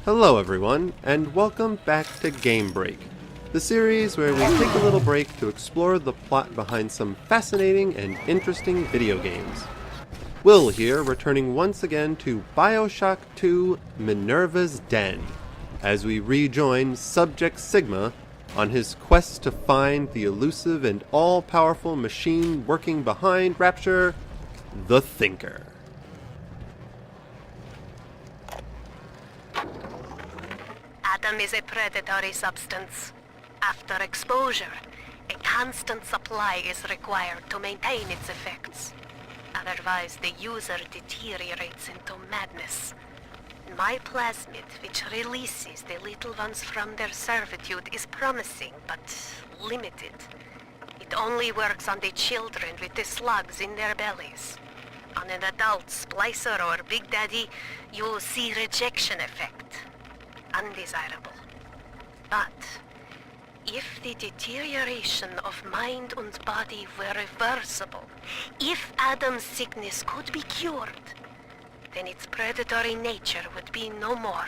Hello everyone, and welcome back to Game Break, the series where we take a little break to explore the plot behind some fascinating and interesting video games. Will here, returning once again to BioShock 2 Minerva's Den, as we rejoin Subject Sigma on his quest to find the elusive and all-powerful machine working behind Rapture, the Thinker. Adam is a predatory substance. After exposure, a constant supply is required to maintain its effects. Otherwise, the user deteriorates into madness. My plasmid, which releases the little ones from their servitude, is promising, but limited. It only works on the children with the slugs in their bellies. On an adult splicer or Big Daddy, you'll see rejection effect. Undesirable. But if the deterioration of mind and body were reversible, if Adam's sickness could be cured, then its predatory nature would be no more.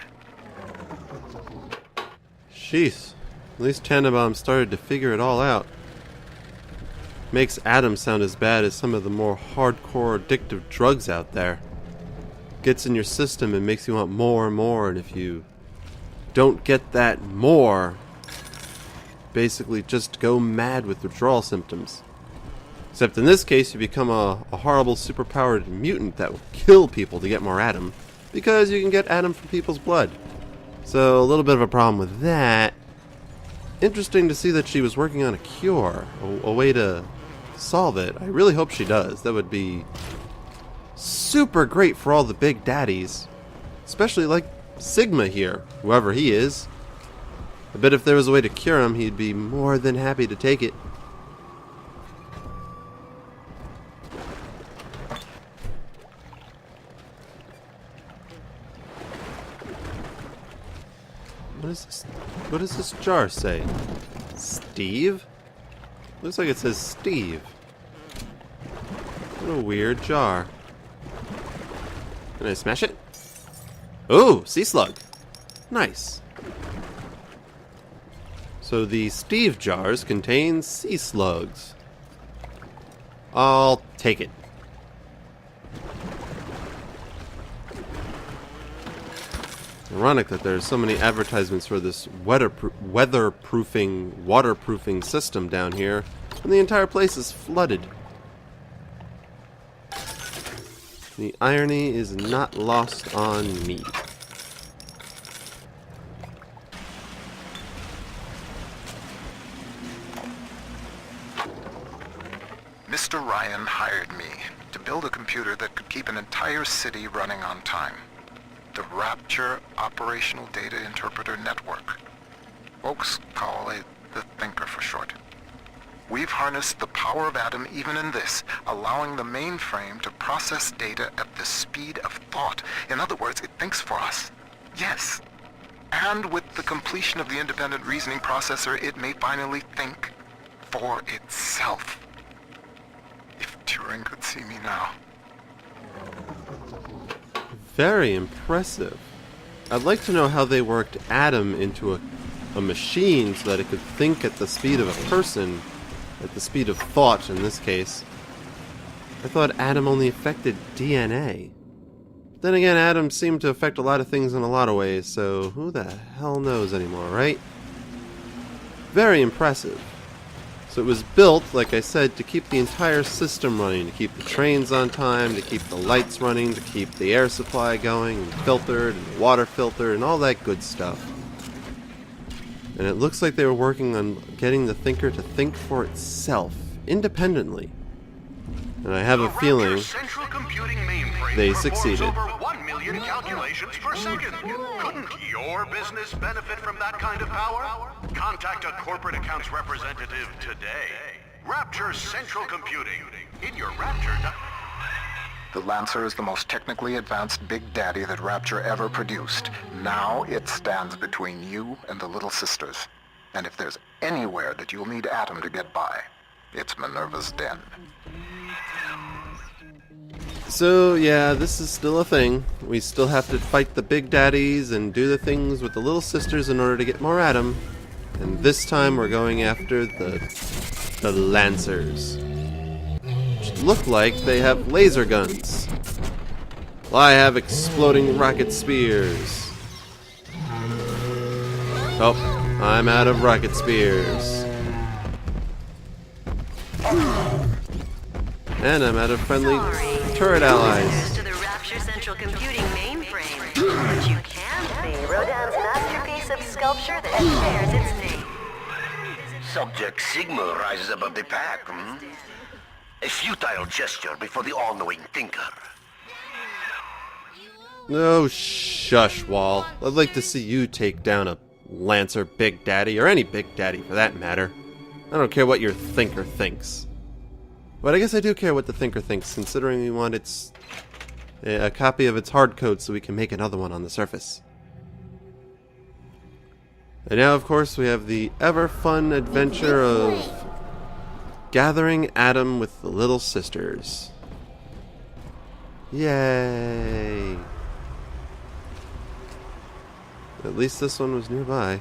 Sheesh, at least Tannenbaum started to figure it all out. Makes Adam sound as bad as some of the more hardcore addictive drugs out there. Gets in your system and makes you want more and more, and if you don't get that more, basically just go mad with withdrawal symptoms. Except in this case, you become a horrible superpowered mutant that will kill people to get more Adam, because you can get Adam from people's blood. So a little bit of a problem with that. Interesting to see that she was working on a cure, a way to solve it. I really hope she does. That would be super great for all the big daddies, especially like Sigma here, whoever he is. I bet if there was a way to cure him, he'd be more than happy to take it. What is this? What does this jar say? Steve? Looks like it says Steve. What a weird jar. Can I smash it? Oh, sea slug. Nice. So the Steve jars contain sea slugs. I'll take it. Ironic that there's so many advertisements for this weatherproofing, waterproofing system down here, and the entire place is flooded. The irony is not lost on me. Mr. Ryan hired me to build a computer that could keep an entire city running on time. The Rapture Operational Data Interpreter Network. Folks call it the Thinker for short. We've harnessed the power of Adam even in this, allowing the mainframe to process data at the speed of thought. In other words, it thinks for us. Yes. And with the completion of the independent reasoning processor, it may finally think for itself. If Turing could see me now. Very impressive. I'd like to know how they worked Adam into a machine so that it could think at the speed of a person, at the speed of thought in this case. I thought Adam only affected DNA. Then again, Adam seemed to affect a lot of things in a lot of ways, so who the hell knows anymore, right? Very impressive. So it was built, like I said, to keep the entire system running, to keep the trains on time, to keep the lights running, to keep the air supply going, and filtered, and the water filtered, and all that good stuff. And it looks like they were working on getting the Thinker to think for itself, independently. And I have a feeling they succeeded. Over 1 million calculations per second. Couldn't your business benefit from that kind of power? Contact a corporate accounts representative today. Rapture Central Computing. In your Rapture... The Lancer is the most technically advanced Big Daddy that Rapture ever produced. Now it stands between you and the Little Sisters. And if there's anywhere that you'll need Adam to get by, it's Minerva's Den. So yeah, this is still a thing. We still have to fight the big daddies and do the things with the little sisters in order to get more Adam. And this time we're going after the Lancers. Which look like they have laser guns. Well, I have exploding rocket spears. Oh, I'm out of rocket spears. And I'm out of friendly turret allies. To the Rapture Central Computing mainframe. But you can see Rodin's masterpiece of sculpture that shares its name. Subject Sigma rises above the pack, A futile gesture before the all-knowing thinker. Oh, shush, Wall. I'd like to see you take down a Lancer Big Daddy, or any Big Daddy for that matter. I don't care what your thinker thinks. But I guess I do care what the thinker thinks, considering we want a copy of its hard code so we can make another one on the surface. And now, of course, we have the ever-fun adventure of gathering Adam with the little sisters. Yay! At least this one was nearby.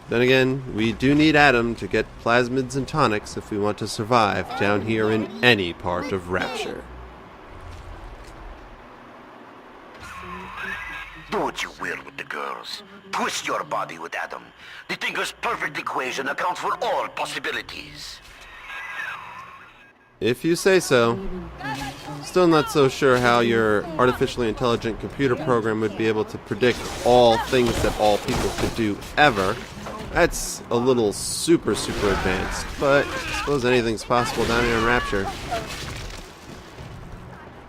Then again, we do need Adam to get plasmids and tonics if we want to survive down here in any part of Rapture. Do what you will with the girls. Twist your body with Adam. The thinker's perfect equation accounts for all possibilities. If you say so. Still not so sure how your artificially intelligent computer program would be able to predict all things that all people could do ever. That's a little super advanced, but I suppose anything's possible down here in Rapture.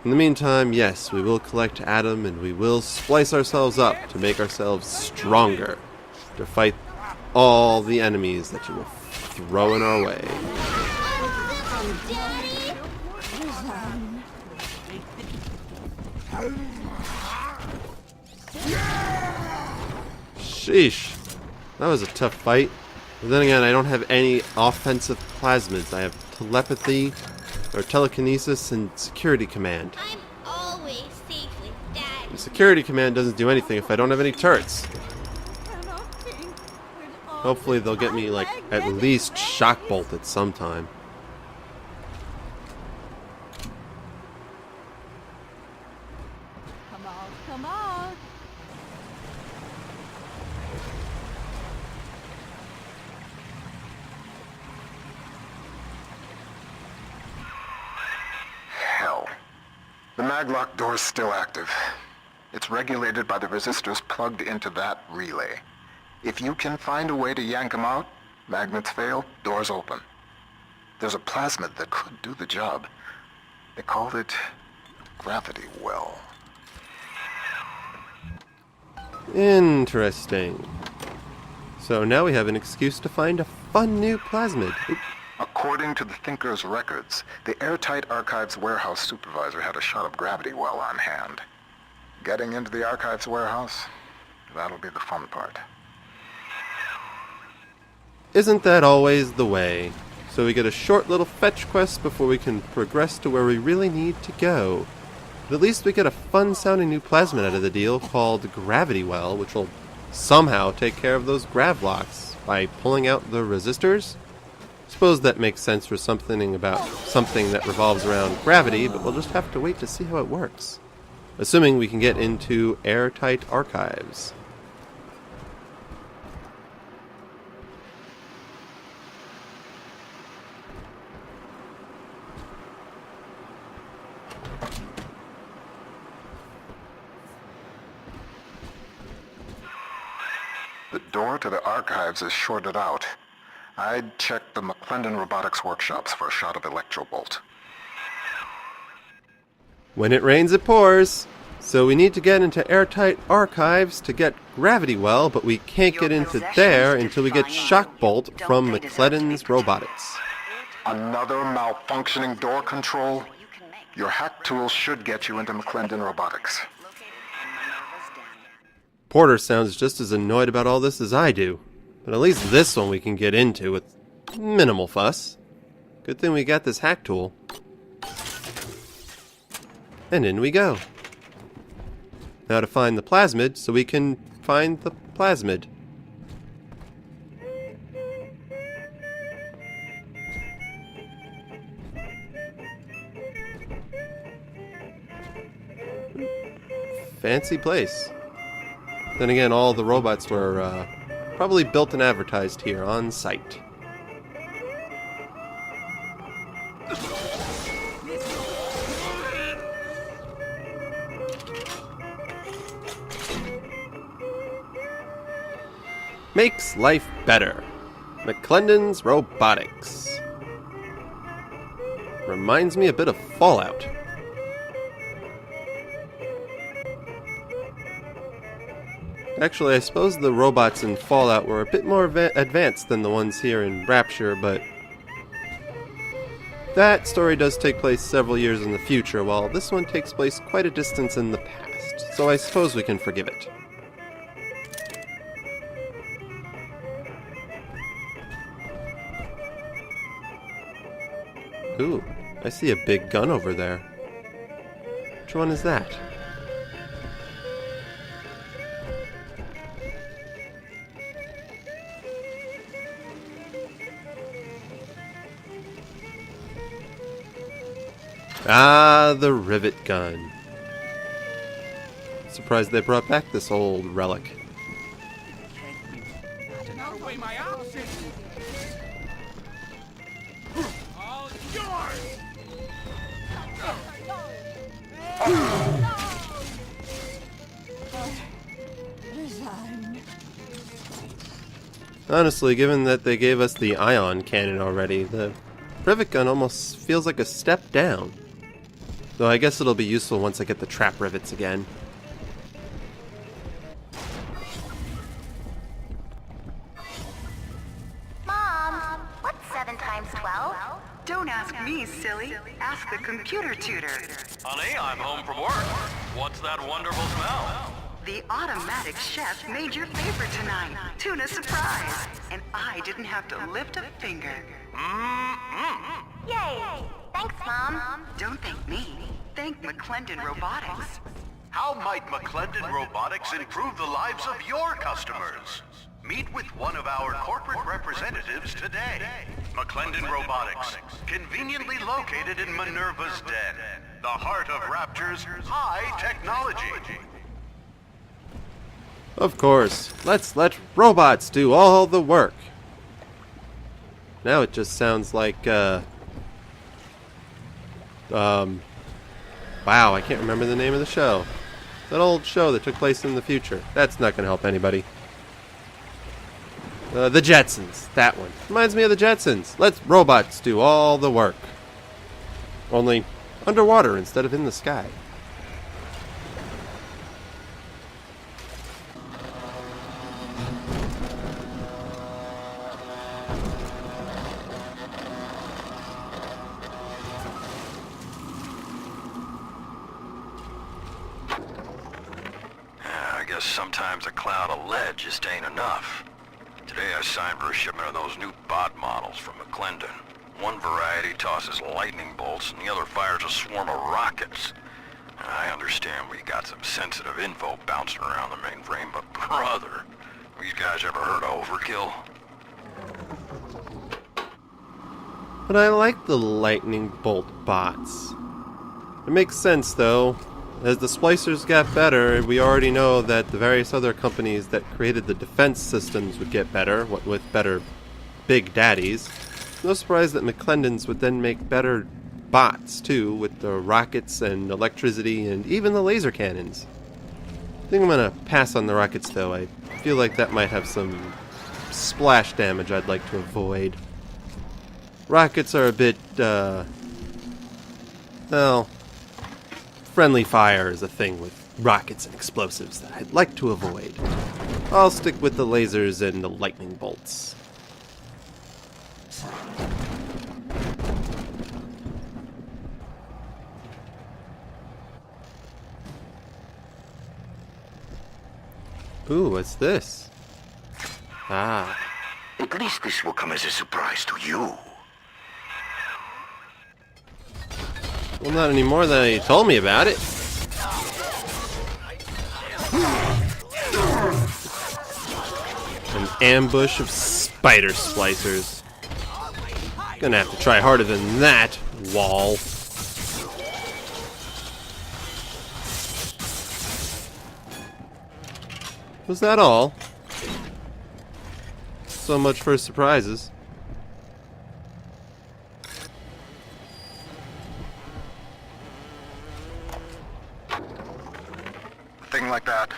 In the meantime, yes, we will collect Adam and we will splice ourselves up to make ourselves stronger to fight all the enemies that you will throw in our way. Sheesh. That was a tough fight. But then again, I don't have any offensive plasmids. I have telepathy, or telekinesis, and security command. I'm always safe with Dad. The security command doesn't do anything if I don't have any turrets. Hopefully they'll get me, like, at least shock bolted sometime. Come on, come on. Hell. The maglock door's still active. It's regulated by the resistors plugged into that relay. If you can find a way to yank them out, magnets fail, doors open. There's a plasmid that could do the job. They called it gravity well. Interesting. So now we have an excuse to find a fun new plasmid. Oop. According to the Thinker's records, the Airtight Archives warehouse supervisor had a shot of gravity well on hand. Getting into the archives warehouse, that'll be the fun part. Isn't that always the way? So we get a short little fetch quest before we can progress to where we really need to go. But at least we get a fun-sounding new plasmid out of the deal called Gravity Well, which will somehow take care of those gravlocks by pulling out the resistors. Suppose that makes sense for something that revolves around gravity, but we'll just have to wait to see how it works. Assuming we can get into Airtight Archives. The door to the archives is shorted out. I'd check the McClendon Robotics workshops for a shot of Electrobolt. When it rains, it pours. So we need to get into Airtight Archives to get Gravity Well, but we can't get into there until we get Shock Bolt from McClendon's Robotics. Another malfunctioning door control? Your hack tools should get you into McClendon Robotics. Porter sounds just as annoyed about all this as I do, but at least this one we can get into with minimal fuss. Good thing we got this hack tool. And in we go. Now to find the plasmid so we can find the plasmid. Fancy place. Then again, all the robots were probably built and advertised here on site. Makes life better. McClendon's Robotics. Reminds me a bit of Fallout. Actually, I suppose the robots in Fallout were a bit more advanced than the ones here in Rapture, but that story does take place several years in the future, while this one takes place quite a distance in the past, so I suppose we can forgive it. Ooh, I see a big gun over there. Which one is that? Ah, the rivet gun. Surprised they brought back this old relic. Honestly, given that they gave us the ion cannon already, the rivet gun almost feels like a step down. Though I guess it'll be useful once I get the trap rivets again. Mom, what's 7 times 12? Don't ask me, silly. Ask the computer tutor. Honey, I'm home from work. What's that wonderful smell? The automatic chef made your favorite tonight. Tuna surprise. And I didn't have to lift a finger. Yay! Thanks, Mom. Don't thank me. Thank McClendon Robotics. How might McClendon Robotics improve the lives of your customers? Meet with one of our corporate representatives today. McClendon Robotics, conveniently located in Minerva's Den, the heart of Rapture's high technology. Of course, let's let robots do all the work. Now it just sounds like, wow, I can't remember the name of the show. That old show that took place in the future. That's not going to help anybody. The Jetsons, that one. Reminds me of the Jetsons. Let robots do all the work. Only underwater instead of in the sky. I guess sometimes a cloud of lead just ain't enough. Today I signed for a shipment of those new bot models from McClendon. One variety tosses lightning bolts and the other fires a swarm of rockets. I understand we got some sensitive info bouncing around the mainframe, but brother, have you guys ever heard of overkill? But I like the lightning bolt bots. It makes sense though. As the splicers got better, we already know that the various other companies that created the defense systems would get better, what with better big daddies. No surprise that McClendon's would then make better bots too, with the rockets and electricity and even the laser cannons. I think I'm gonna pass on the rockets though. I feel like that might have some splash damage I'd like to avoid. Rockets are a bit, well, friendly fire is a thing with rockets and explosives that I'd like to avoid. I'll stick with the lasers and the lightning bolts. Ooh, what's this? Ah. At least this will come as a surprise to you. Well, not any more than he told me about it. An ambush of spider splicers. Gonna have to try harder than that, wall. Was that all? So much for surprises. A thing like that,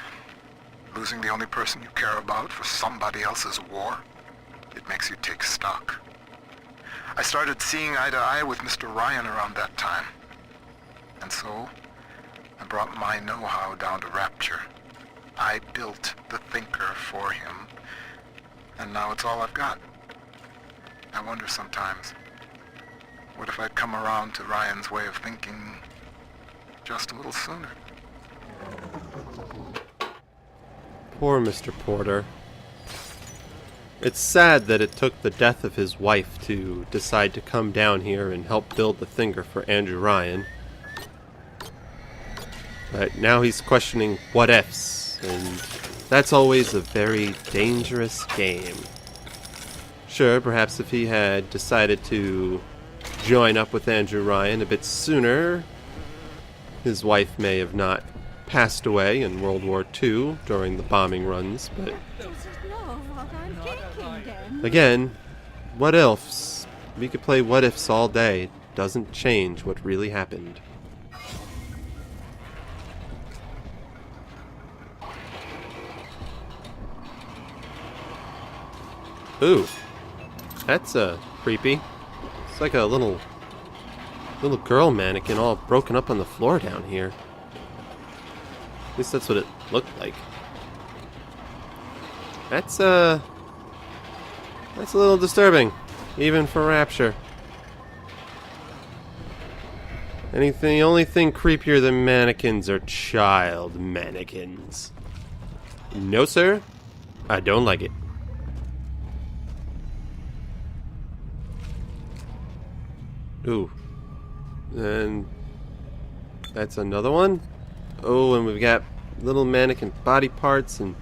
losing the only person you care about for somebody else's war, it makes you take stock. I started seeing eye to eye with Mr. Ryan around that time. And so, I brought my know-how down to Rapture. I built the thinker for him, and now it's all I've got. I wonder sometimes, what if I'd come around to Ryan's way of thinking just a little sooner? Poor Mr. Porter. It's sad that it took the death of his wife to decide to come down here and help build the thinker for Andrew Ryan. But now he's questioning what ifs, and that's always a very dangerous game. Sure, perhaps if he had decided to join up with Andrew Ryan a bit sooner, his wife may have not passed away in World War II during the bombing runs, but again, what ifs? We could play what ifs all day. It doesn't change what really happened. Ooh, that's creepy. It's like a little girl mannequin all broken up on the floor down here. At least that's what it looked like. That's a little disturbing, even for Rapture. The only thing creepier than mannequins are child mannequins. No, sir, I don't like it. Ooh. And that's another one. Oh, and we've got little mannequin body parts and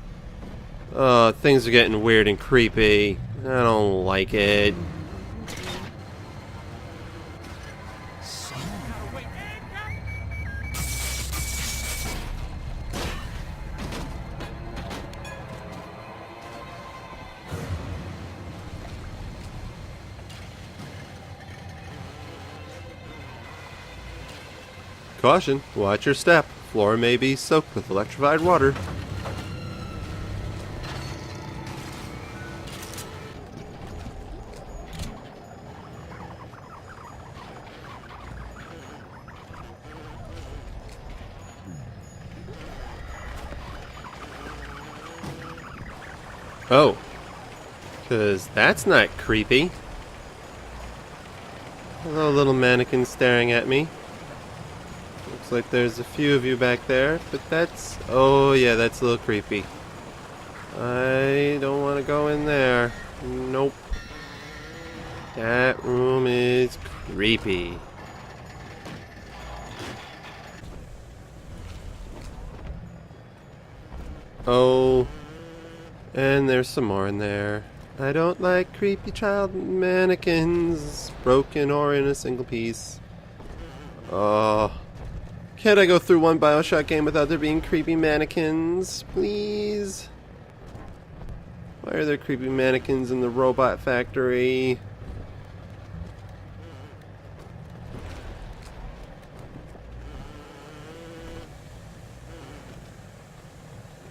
things are getting weird and creepy. I don't like it. Caution, watch your step. Floor may be soaked with electrified water. Oh, 'cause that's not creepy. Hello, little mannequin staring at me. Looks like there's a few of you back there, but that's... oh yeah, that's a little creepy. I don't want to go in there. Nope. That room is creepy. Oh, and there's some more in there. I don't like creepy child mannequins, broken or in a single piece. Oh. Can't I go through one BioShock game without there being creepy mannequins? Please? Why are there creepy mannequins in the robot factory?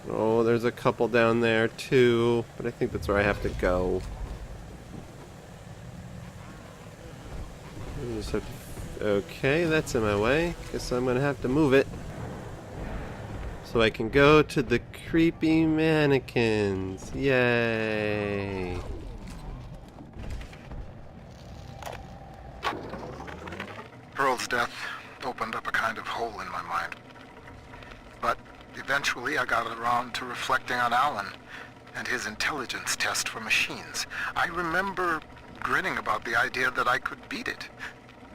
Oh, there's a couple down there too, but I think that's where I have to go. I just have to... okay, that's in my way. Guess I'm gonna have to move it so I can go to the creepy mannequins. Yay! Pearl's death opened up a kind of hole in my mind. But eventually I got around to reflecting on Alan and his intelligence test for machines. I remember grinning about the idea that I could beat it.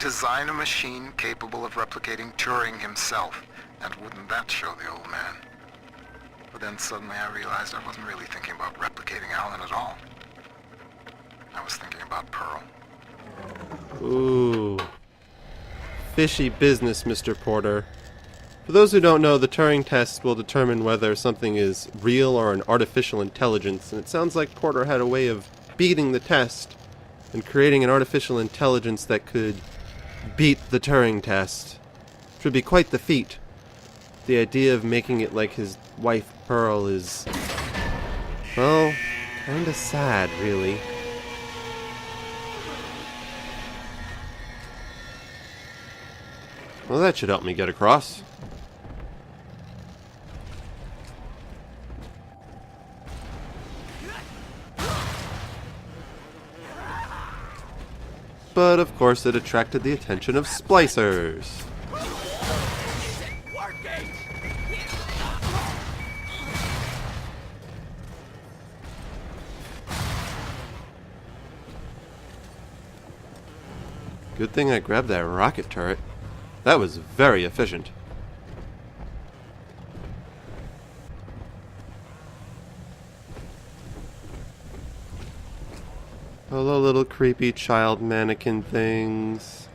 design a machine capable of replicating Turing himself. And wouldn't that show the old man? But then suddenly I realized I wasn't really thinking about replicating Alan at all. I was thinking about Pearl. Ooh. Fishy business, Mr. Porter. For those who don't know, the Turing test will determine whether something is real or an artificial intelligence, and it sounds like Porter had a way of beating the test and creating an artificial intelligence that could beat the Turing test. Which would be quite the feat. The idea of making it like his wife Pearl is, well, kinda sad, really. Well, that should help me get across. But of course it attracted the attention of splicers. Good thing I grabbed that rocket turret. That was very efficient. Hello, little creepy child mannequin things.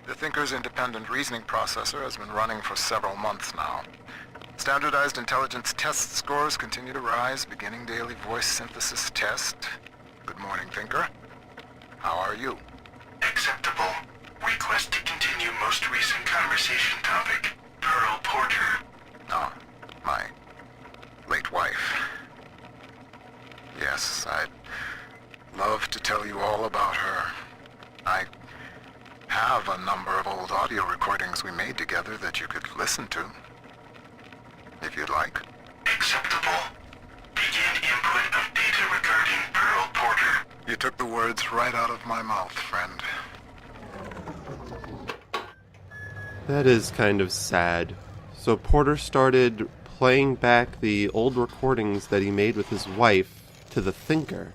The Thinker's independent reasoning processor has been running for several months now. Standardized intelligence test scores continue to rise, beginning daily voice synthesis test. Good morning, Thinker. How are you? Acceptable. Request to continue most recent conversation topic. Pearl Porter. Oh, my late wife. Yes, I'd love to tell you all about her. I have a number of old audio recordings we made together that you could listen to. If you'd like. Acceptable. Begin input of data regarding Pearl Porter. You took the words right out of my mouth, friend. That is kind of sad. So Porter started playing back the old recordings that he made with his wife to the Thinker.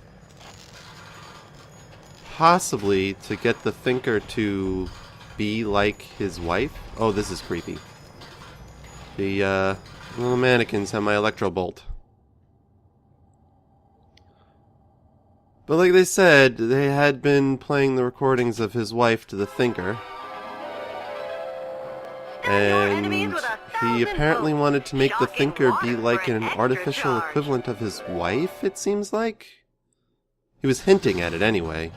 Possibly to get the Thinker to be like his wife? Oh, this is creepy. The, little mannequins have my electro bolt. But like they said, they had been playing the recordings of his wife to the Thinker. And he apparently wanted to make the Thinker be like an artificial equivalent of his wife, it seems like. He was hinting at it anyway.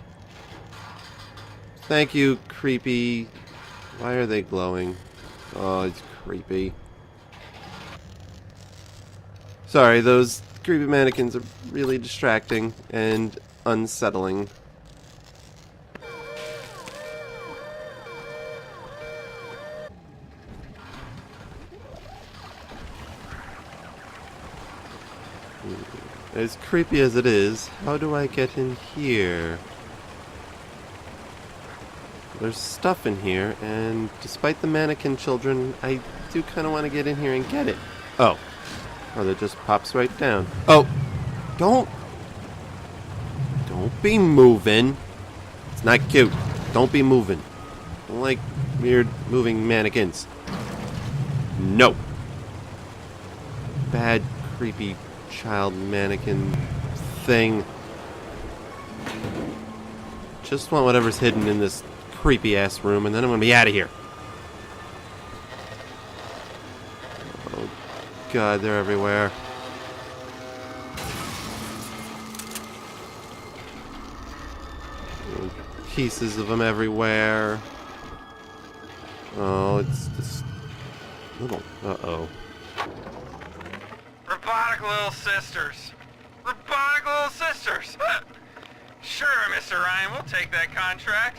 Thank you, creepy. Why are they glowing? Oh, it's creepy. Sorry, those creepy mannequins are really distracting and unsettling. As creepy as it is, how do I get in here? There's stuff in here, and despite the mannequin children, I do kind of want to get in here and get it. Oh. Oh, that just pops right down. Oh! Don't be moving. It's not cute. Don't be moving. I don't like weird moving mannequins. No. Bad, creepy child mannequin thing. Just want whatever's hidden in this creepy ass room, and then I'm gonna be out of here. Oh god, they're everywhere. Pieces of them everywhere. Oh, it's this little... Uh-oh. Robotic little sisters. Robotic little sisters. Sure, Mr. Ryan, we'll take that contract.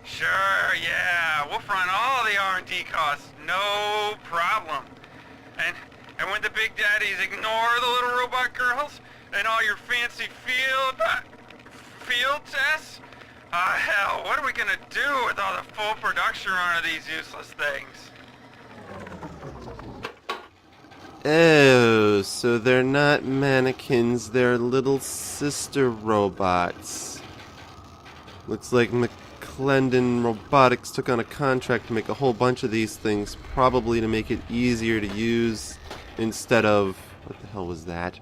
Sure, yeah, we'll front all the R&D costs. No problem. And when the big daddies ignore the little robot girls and all your fancy field tests? Hell, what are we gonna do with all the full production run of these useless things? Oh, so they're not mannequins, they're little sister robots. Looks like McClendon Robotics took on a contract to make a whole bunch of these things, probably to make it easier to use instead of... What the hell was that?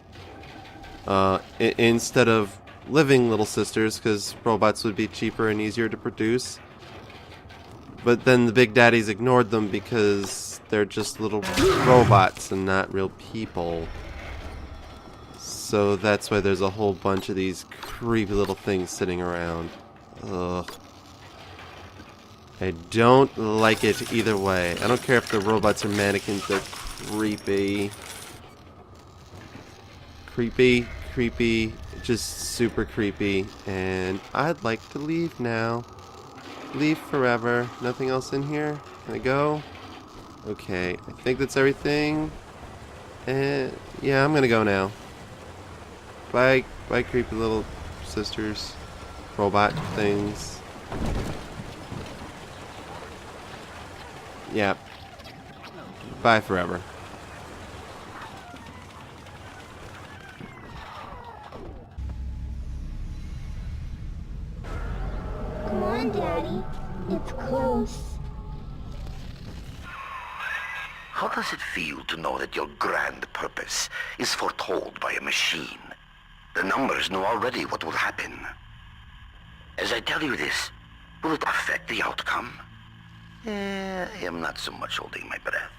Instead of living little sisters, because robots would be cheaper and easier to produce. But then the big daddies ignored them because they're just little robots and not real people. So that's why there's a whole bunch of these creepy little things sitting around. Ugh. I don't like it either way. I don't care if the robots are mannequins, they're creepy. Creepy, just super creepy. And I'd like to leave now. Leave forever. Nothing else in here? Can I go? Okay, I think that's everything. And yeah, I'm gonna go now. Bye, creepy little sisters. Robot things. Yeah. Bye forever. Come on, Daddy. It's close. How does it feel to know that your grand purpose is foretold by a machine? The numbers know already what will happen. As I tell you this, will it affect the outcome? I am not so much holding my breath.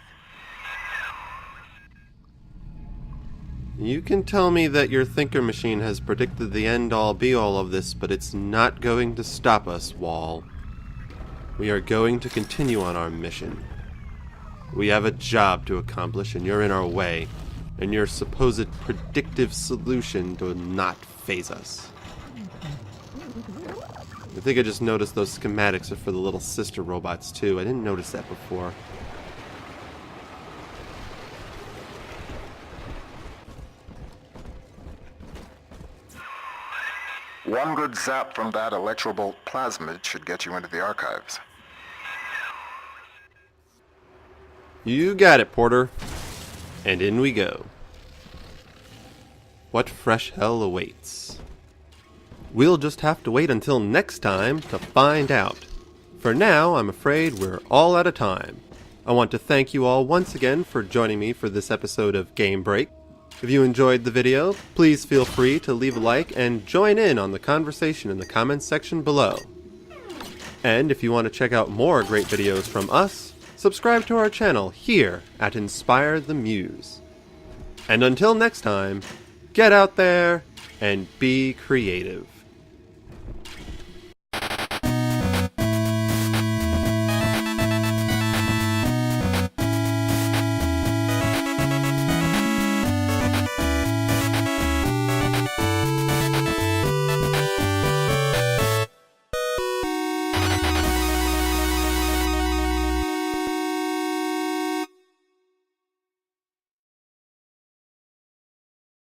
You can tell me that your thinker machine has predicted the end-all be-all of this, but it's not going to stop us, Wall. We are going to continue on our mission. We have a job to accomplish, and you're in our way, and your supposed predictive solution will not faze us. I think I just noticed those schematics are for the little sister robots, too. I didn't notice that before. One good zap from that electrobolt plasmid should get you into the archives. You got it, Porter. And in we go. What fresh hell awaits? We'll just have to wait until next time to find out. For now, I'm afraid we're all out of time. I want to thank you all once again for joining me for this episode of Game Break. If you enjoyed the video, please feel free to leave a like and join in on the conversation in the comments section below. And if you want to check out more great videos from us, subscribe to our channel here at Inspire the Muse. And until next time, get out there and be creative.